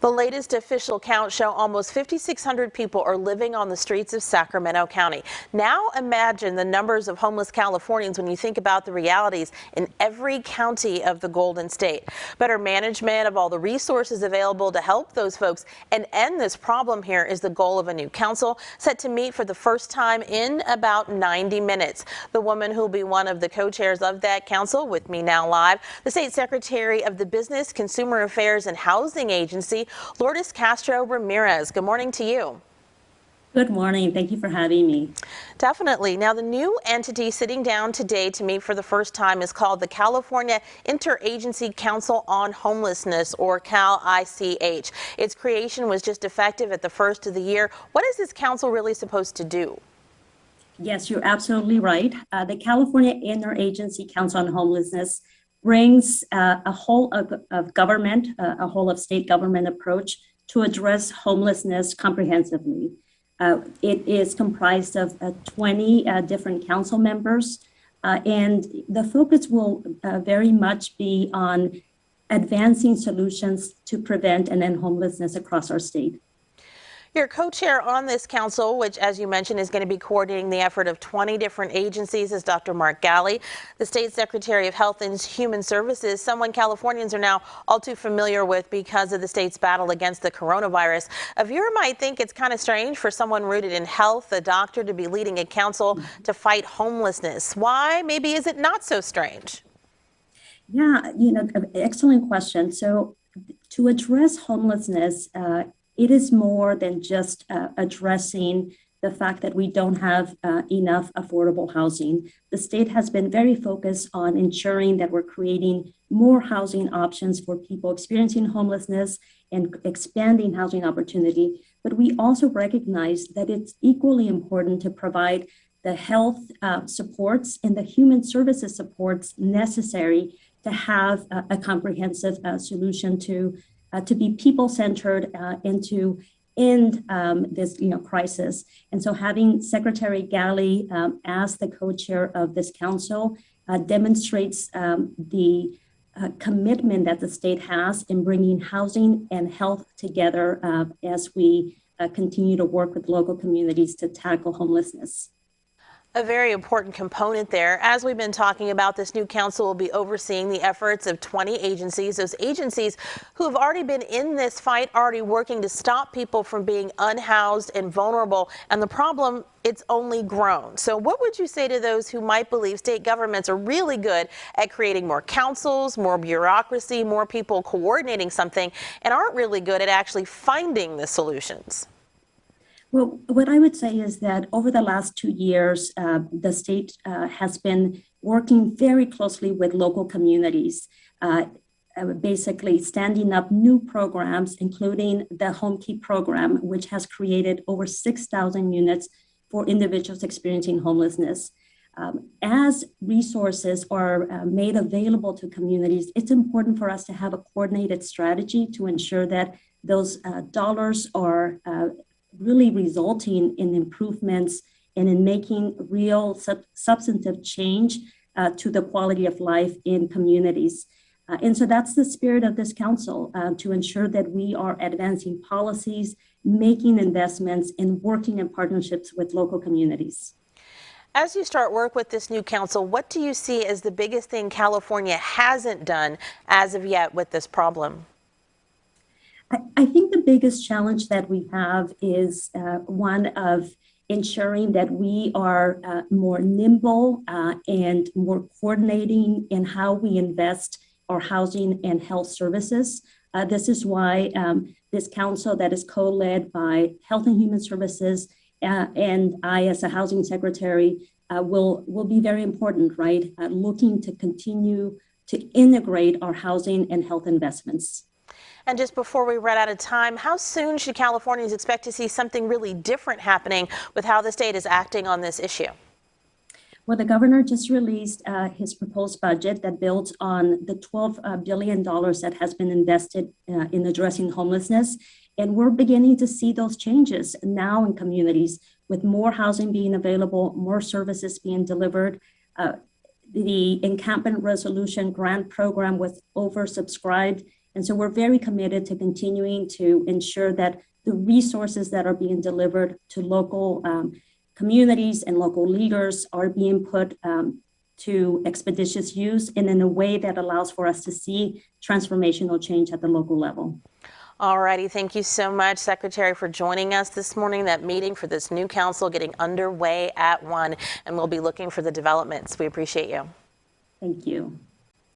The latest official counts show almost 5,600 people are living on the streets of Sacramento County. Now imagine the numbers of homeless Californians when you think about the realities in every county of the Golden State. Better management of all the resources available to help those folks and end this problem here is the goal of a new council set to meet for the first time in about 90 minutes. The woman who will be one of the co-chairs of that council with me now live, the State Secretary of the Business, Consumer Affairs and Housing Agency, Lourdes Castro Ramirez. Good morning to you. Good morning. Thank you for having me. Definitely. Now, the new entity sitting down today to meet for the first time is called the California Interagency Council on Homelessness, or CAL-ICH. Its creation was just effective at the first of the year. What is this council really supposed to do? Yes, you're absolutely right. The California Interagency Council on Homelessness brings a whole of government, a whole of state government approach to address homelessness comprehensively. It is comprised of 20 different council members, and the focus will very much be on advancing solutions to prevent and end homelessness across our state. You're co-chair on this council, which, as you mentioned, is going to be coordinating the effort of 20 different agencies, is Dr. Mark Ghaly, the State Secretary of Health and Human Services, someone Californians are now all too familiar with because of the state's battle against the coronavirus. A viewer might think it's kind of strange for someone rooted in health, a doctor, to be leading a council to fight homelessness. Why, maybe, is it not so strange? Yeah, excellent question. So to address homelessness, it is more than just addressing the fact that we don't have enough affordable housing. The state has been very focused on ensuring that we're creating more housing options for people experiencing homelessness and expanding housing opportunity. But we also recognize that it's equally important to provide the health supports and the human services supports necessary to have a comprehensive solution to be people-centered and to end this crisis. And so having Secretary Ghaly as the co-chair of this council demonstrates the commitment that the state has in bringing housing and health together as we continue to work with local communities to tackle homelessness. A very important component there. As we've been talking about, this new council will be overseeing the efforts of 20 agencies, those agencies who have already been in this fight, already working to stop people from being unhoused and vulnerable. And the problem, it's only grown. So what would you say to those who might believe state governments are really good at creating more councils, more bureaucracy, more people coordinating something, and aren't really good at actually finding the solutions? Well, what I would say is that over the last 2 years, the state has been working very closely with local communities, basically standing up new programs, including the Home Keep program, which has created over 6,000 units for individuals experiencing homelessness. As resources are made available to communities, it's important for us to have a coordinated strategy to ensure that those dollars are really resulting in improvements and in making real substantive change to the quality of life in communities. And so that's the spirit of this council, to ensure that we are advancing policies, making investments, and working in partnerships with local communities. As you start work with this new council, what do you see as the biggest thing California hasn't done as of yet with this problem? I think the biggest challenge that we have is one of ensuring that we are more nimble and more coordinating in how we invest our housing and health services. This is why this council that is co-led by Health and Human Services and I, as a housing secretary, will be very important, right? Looking to continue to integrate our housing and health investments. And just before we run out of time, how soon should Californians expect to see something really different happening with how the state is acting on this issue? Well, the governor just released his proposed budget that builds on the $12 billion that has been invested in addressing homelessness. And we're beginning to see those changes now in communities, with more housing being available, more services being delivered. The Encampment Resolution Grant Program was oversubscribed And so we're very committed to continuing to ensure that the resources that are being delivered to local communities and local leaders are being put to expeditious use and in a way that allows for us to see transformational change at the local level. All righty. Thank you so much, Secretary, for joining us this morning. That meeting for this new council getting underway at 1, and we'll be looking for the developments. We appreciate you. Thank you.